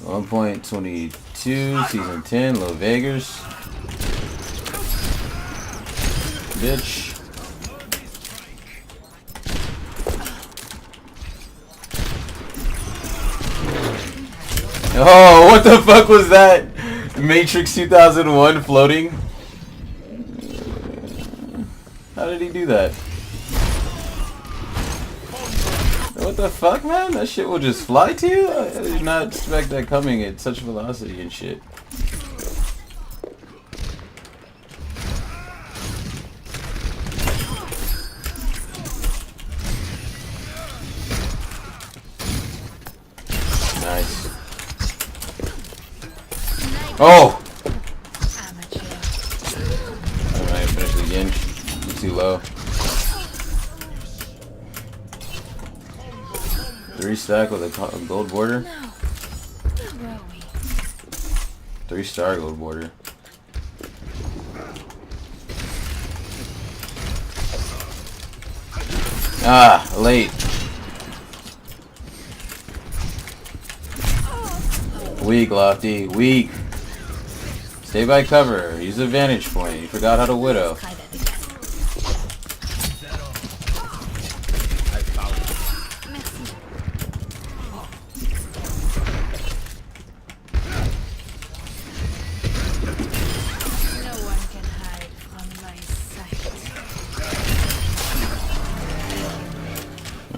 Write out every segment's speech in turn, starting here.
1.22 season 10 low Vegas. Bitch. Oh, what the fuck was that? Matrix 2001 floating? How did he do that? What the fuck, man? That shit will just fly to you? I did not expect that coming at such velocity and shit. Nice. Oh! Alright, finish the ginch. Too low. 3 stack with a gold border. 3-star gold border. Ah, late. Weak, Lofty. Weak. Stay by cover. Use the vantage point. You forgot how to widow.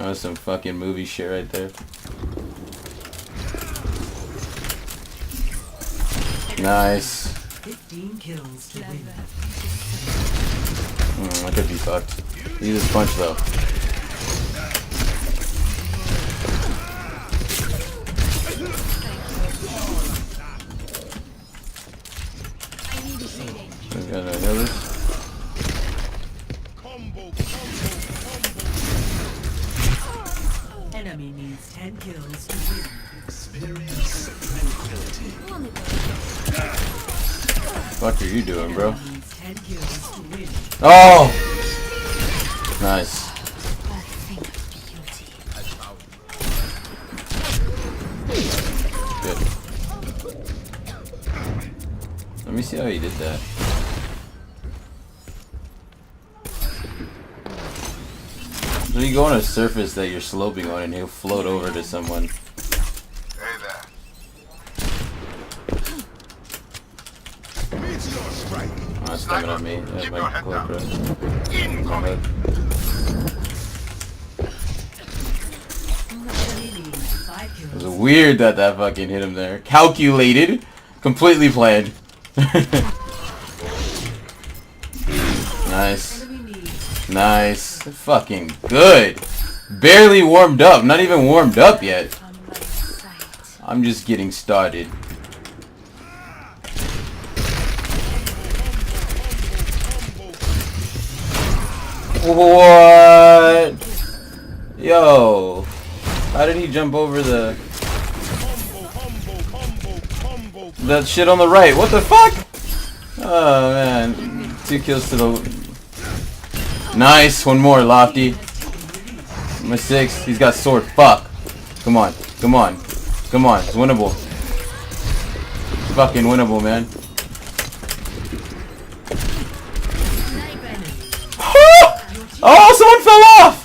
Oh, some fucking movie shit right there. Nice. 15 kills to win. I could be fucked. Use this punch though. Enemy needs 10 kills to win. Experience tranquility. What are you doing, bro? Needs 10 kills to win. Oh! Nice. Good. Let me see how he did that. So you go on a surface that you're sloping on and he'll float over to someone. Hey there. Meteor strike. Oh, that's coming at me. That's Keep my your head close down. breath. Incoming. Enemy needs 5 It kills. was weird that that fucking hit him there. Calculated. Completely planned. Nice. Enemy needs Nice. Fucking good. Barely warmed up. Not even warmed up yet. on my sight. I'm just getting started. What? Yo. How did he jump over that shit on the right? What the fuck? Oh man. 2 kills to the... Nice. One more, Lofty. My 6. He's got sword. Fuck. Come on. Come on. Come on. It's winnable. It's fucking winnable, man. Oh, someone fell off!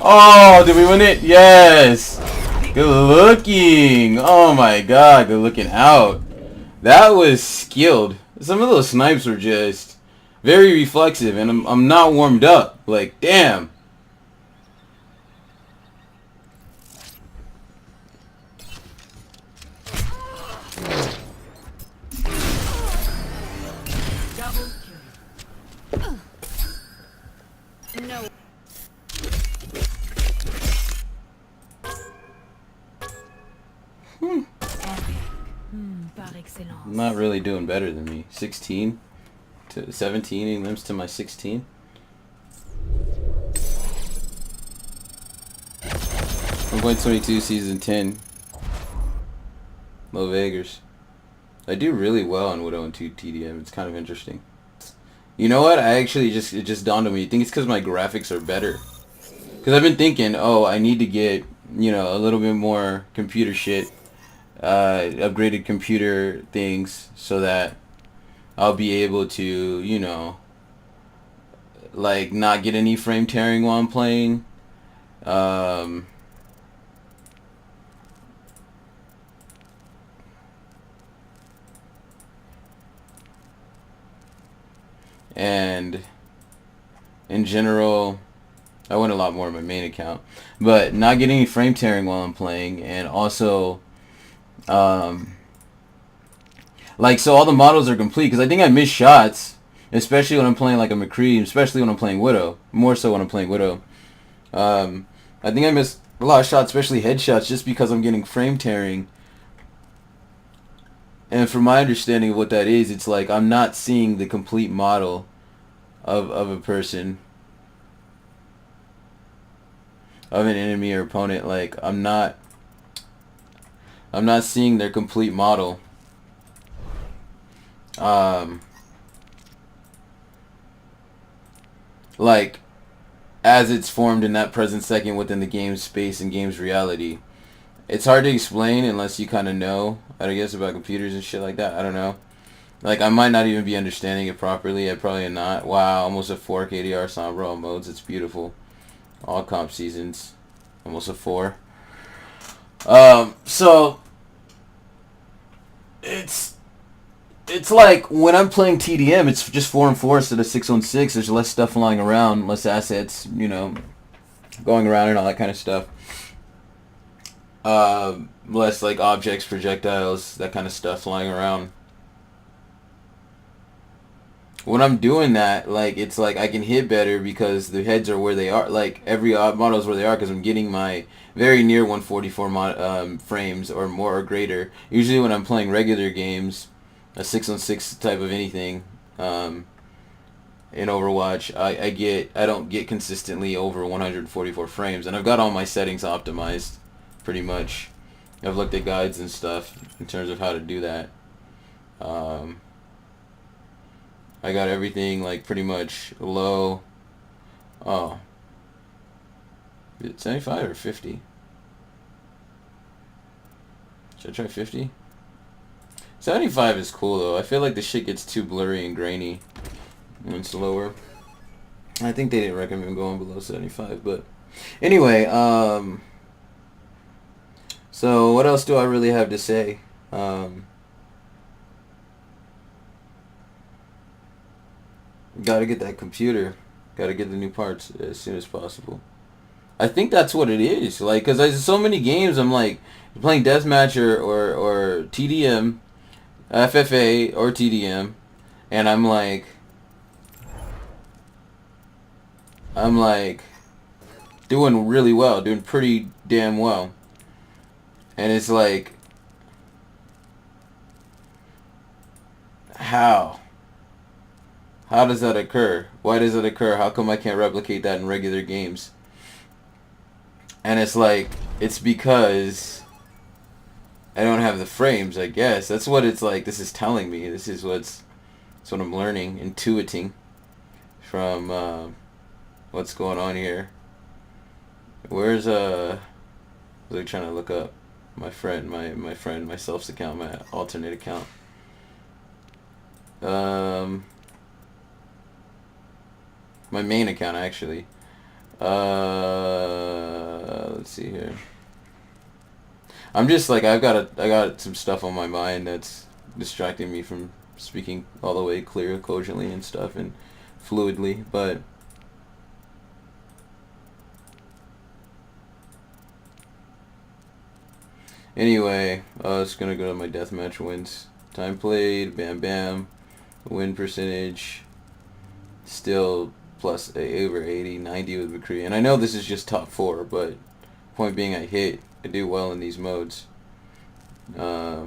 Oh, did we win it? Yes! Good looking! Oh my god, good looking out. That was skilled. Some of those snipes were just very reflexive, and I'm not warmed up. Like, damn. Double kill. No. Par excellence. I'm not really doing better than me. 16 to 17, he limps to my 16. I'm going 22 season 10. Low Vegas. I do really well on Widow and 2 TDM. It's kind of interesting. You know what? It just dawned on me. You think it's because my graphics are better? Because I've been thinking, oh, I need to get, you know, a little bit more computer shit, upgraded computer things, so that I'll be able to, you know, like, not get any frame tearing while I'm playing. And in general, I went a lot more on my main account, but not getting any frame tearing while I'm playing, and also, like, so all the models are complete, because I think I miss shots, especially when I'm playing like a McCree, especially when I'm playing Widow, more so when I'm playing Widow. I think I miss a lot of shots, especially headshots, just because I'm getting frame tearing. And from my understanding of what that is, it's like I'm not seeing the complete model of a person, of an enemy or opponent. Like, I'm not seeing their complete model. Like, as it's formed in that present second within the game's space and game's reality. It's hard to explain unless you kind of know, I guess, about computers and shit like that. I don't know. Like, I might not even be understanding it properly. I probably am not. Wow, almost a 4 KDR Sombra all modes. It's beautiful. All comp seasons. Almost a 4. So, it's like, when I'm playing TDM, it's just 4 and 4 instead of 6 on 6. There's less stuff flying around, less assets, you know, going around and all that kind of stuff. Less, like, objects, projectiles, that kind of stuff flying around. When I'm doing that, like, it's like I can hit better because the heads are where they are. Like, every model is where they are because I'm getting my very near 144 frames or more or greater. Usually when I'm playing regular games, a 6 on 6 type of anything, in Overwatch, I don't get consistently over 144 frames, and I've got all my settings optimized, pretty much. I've looked at guides and stuff in terms of how to do that. I got everything, like, pretty much low. Oh. Is it 75 or 50? Should I try 50? 75 is cool, though. I feel like the shit gets too blurry and grainy when it's lower. I think they didn't recommend going below 75, but anyway, so what else do I really have to say? Gotta get that computer. Gotta get the new parts as soon as possible. I think that's what it is. Like, because there's so many games, I'm like, playing Deathmatch or TDM, FFA or TDM, and I'm like doing really well, doing pretty damn well. And it's like, how? How does that occur? Why does it occur? How come I can't replicate that in regular games? And it's like, it's because I don't have the frames, I guess. That's what it's like. This is telling me. This is what I'm learning, intuiting from what's going on here. Where's I was like trying to look up my friend, my self's account, my alternate account. My main account, actually. Let's see here. I'm just like, I got some stuff on my mind that's distracting me from speaking all the way clear, cogently and stuff, and fluidly, but anyway, it's gonna go to my deathmatch wins. Time played, bam bam, win percentage, still plus over 80, 90 with McCree. And I know this is just top 4, but point being, I do well in these modes. They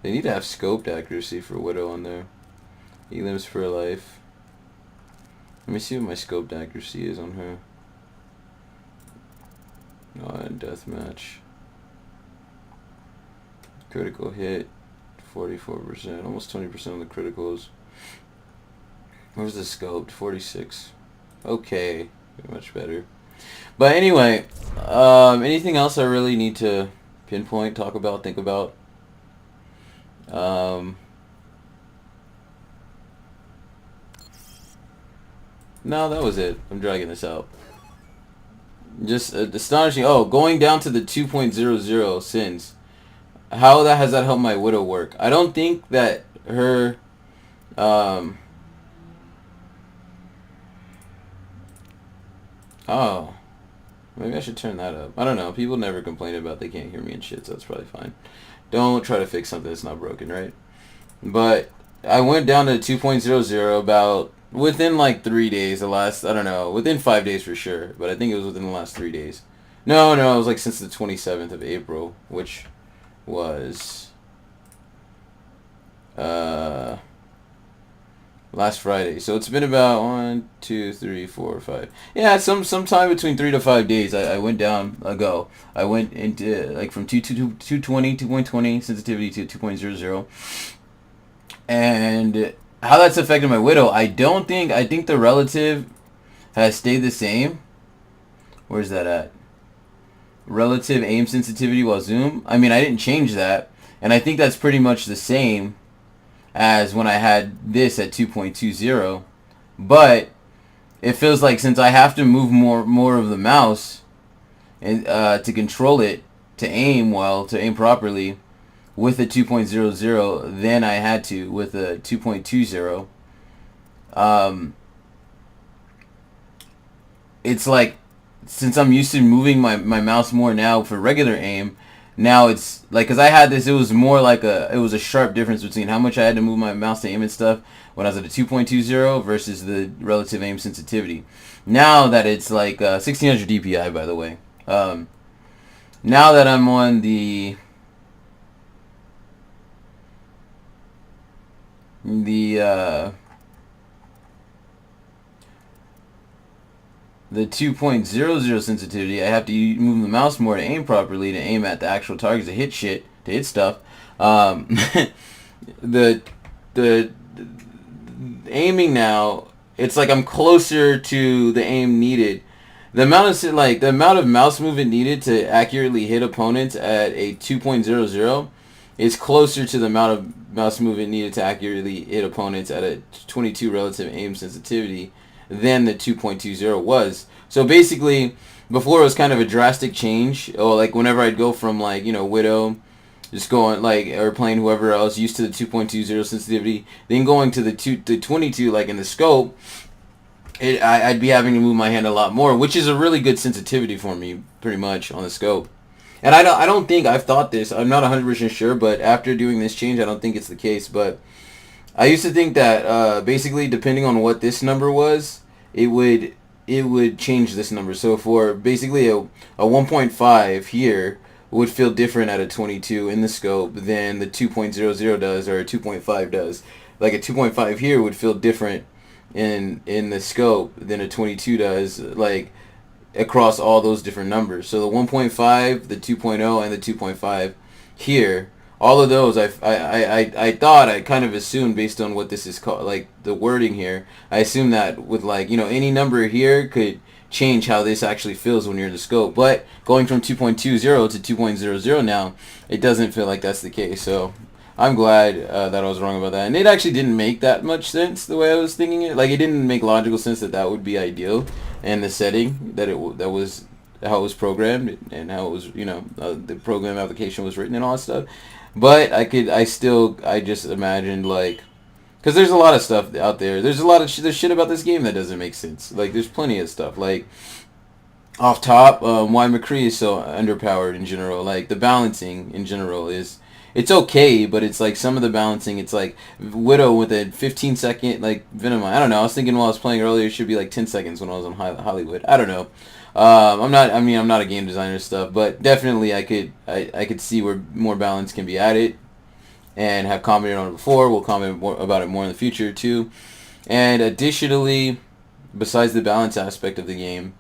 need to have scoped accuracy for Widow on there. Elims for life. Let me see what my scoped accuracy is on her. And deathmatch. Critical hit, 44%, almost 20% on the criticals. Where's the scoped? 46. Okay, much better. But anyway, anything else I really need to pinpoint, talk about, think about? No, that was it. I'm dragging this out. Just astonishing. Oh, going down to the 2.00 sins. How has that helped my Widow work? I don't think that her... oh. Maybe I should turn that up. I don't know. People never complain about they can't hear me and shit, so it's probably fine. Don't try to fix something that's not broken, right? But I went down to 2.00 about within like 3 days. I don't know, within 5 days for sure. But I think it was within the last 3 days. No, it was like since the 27th of April, which was last Friday. So it's been about 1, 2, 3, 4, 5. Yeah, sometime between 3 to 5 days. I went down ago. I went into like from 2.20 sensitivity to 2.00. And how that's affected my Widow, I think the relative has stayed the same. Where's that at? Relative aim sensitivity while zoom. I mean, I didn't change that. And I think that's pretty much the same as when I had this at 2.20. But it feels like since I have to move more of the mouse and to control it, to aim properly, with a 2.00 than I had to with a 2.20. It's like, since I'm used to moving my mouse more now for regular aim, now it's like, because I had this, it was more like it was a sharp difference between how much I had to move my mouse to aim and stuff when I was at a 2.20 versus the relative aim sensitivity. Now that it's like 1600 DPI, by the way. Now that I'm on the 2.00 sensitivity, I have to move the mouse more to aim properly, to aim at the actual targets, to hit shit, to hit stuff. The aiming now, it's like I'm closer to the aim needed. The amount of mouse movement needed to accurately hit opponents at a 2.00 is closer to the amount of mouse movement needed to accurately hit opponents at a 22 relative aim sensitivity than the 2.20 was. So basically, before it was kind of a drastic change. Or like whenever I'd go from like, Widow, just going like, or playing whoever else used to the 2.20 sensitivity, then going to the 22 like in the scope, I'd be having to move my hand a lot more, which is a really good sensitivity for me, pretty much on the scope. And I don't think I've thought this. I'm not 100% sure, but after doing this change, I don't think it's the case. But I used to think that basically, depending on what this number was, it would change this number. So for basically a 1.5 here would feel different at a 22 in the scope than the 2.00 does or a 2.5 does. Like a 2.5 here would feel different in the scope than a 22 does, like across all those different numbers. So the 1.5, the 2.0, and the 2.5 here, all of those, I thought, I kind of assumed based on what this is called, like the wording here, I assumed that with like, any number here could change how this actually feels when you're in the scope. But going from 2.20 to 2.00 now, it doesn't feel like that's the case. So I'm glad that I was wrong about that. And it actually didn't make that much sense the way I was thinking it. Like, it didn't make logical sense that would be ideal in the setting that that was how it was programmed and how it was, the program application was written and all that stuff. But I just imagined, like, because there's a lot of stuff out there. There's a lot of there's shit about this game that doesn't make sense. Like, there's plenty of stuff. Like, off top, why McCree is so underpowered in general. Like, the balancing in general it's okay, but it's like some of the balancing, it's like Widow with a 15-second, like, Venom. I don't know. I was thinking while I was playing earlier, it should be like 10 seconds when I was on Hollywood. I don't know. I'm not a game designer stuff, but definitely I could see where more balance can be added, and have commented on it before. We'll comment about it more in the future too. And additionally, besides the balance aspect of the game,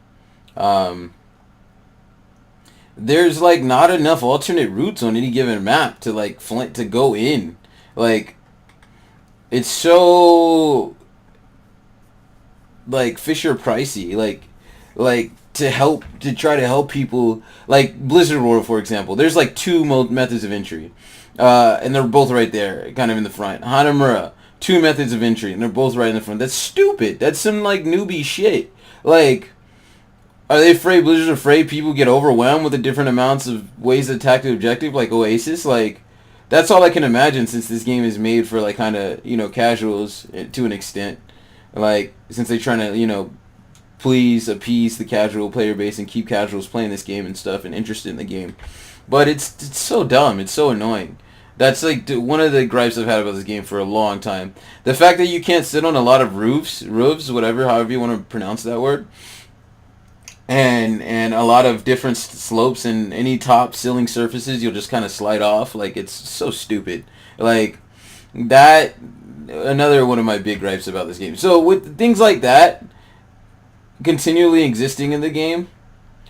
there's like not enough alternate routes on any given map to like to go in. Like, it's so like Fisher pricey. Like like to try to help people, like Blizzard World, for example. There's like two methods of entry, and they're both right there, kind of in the front. Hanamura, two methods of entry, and they're both right in the front. That's stupid. That's some like newbie shit. Like, are they afraid? Blizzard's afraid people get overwhelmed with the different amounts of ways to attack the objective, like Oasis? Like, that's all I can imagine, since this game is made for like kind of, you know, casuals to an extent. Like, since they're trying to, you know, appease the casual player base and keep casuals playing this game and stuff and interested in the game. But it's so dumb. It's so annoying. That's like one of the gripes I've had about this game for a long time. The fact that you can't sit on a lot of roofs, whatever, however you want to pronounce that word, and a lot of different slopes and any top ceiling surfaces, you'll just kind of slide off. Like, it's so stupid. Like, that, another one of my big gripes about this game. So with things like that continually existing in the game,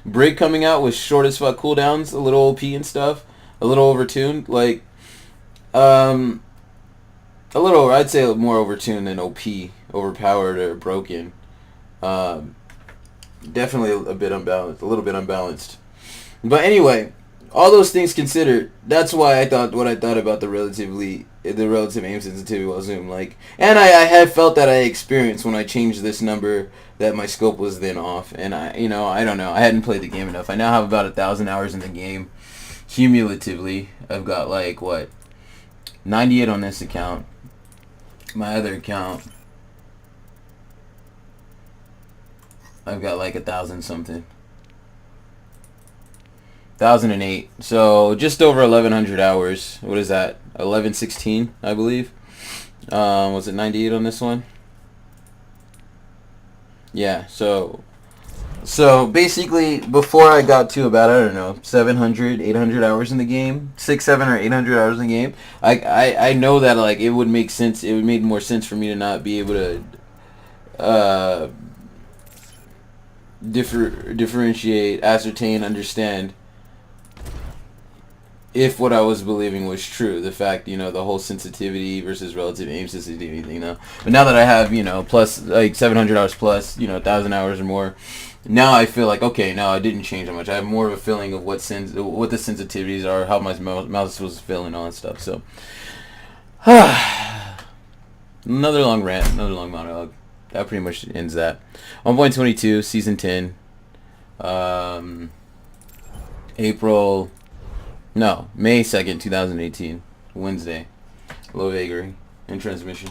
Brig coming out with short as fuck cooldowns, a little OP and stuff, a little overtuned, like, a little, I'd say more overtuned than OP, overpowered or broken. Definitely a bit unbalanced, a little bit unbalanced. But anyway, all those things considered, that's why I thought what I thought about the relative aim sensitivity while zoom. Like, and I have felt that I experienced when I changed this number that my scope was then off. And I don't know. I hadn't played the game enough. I now have about 1,000 hours in the game. Cumulatively, I've got like 98 on this account. My other account, I've got like 1,000 something. 1,008. So just over 1,100 hours. What is that? 1116, I believe. Was it 98 on this one? Yeah. So basically, before I got to about, I don't know, 700, 800 hours in the game, 700 or 800 hours in the game, I know that like it would make sense. It would make more sense for me to not be able to differentiate, ascertain, understand if what I was believing was true. The fact, the whole sensitivity versus relative aim sensitivity thing, But now that I have, plus like 700 hours plus, 1,000 hours or more, now I feel like, okay, now I didn't change that much. I have more of a feeling of what the sensitivities are, how my mouse was feeling, all that stuff. So, another long rant, another long monologue. That pretty much ends that. 1.22, Season 10. May 2nd, 2018. Wednesday. Low vagary in transmission.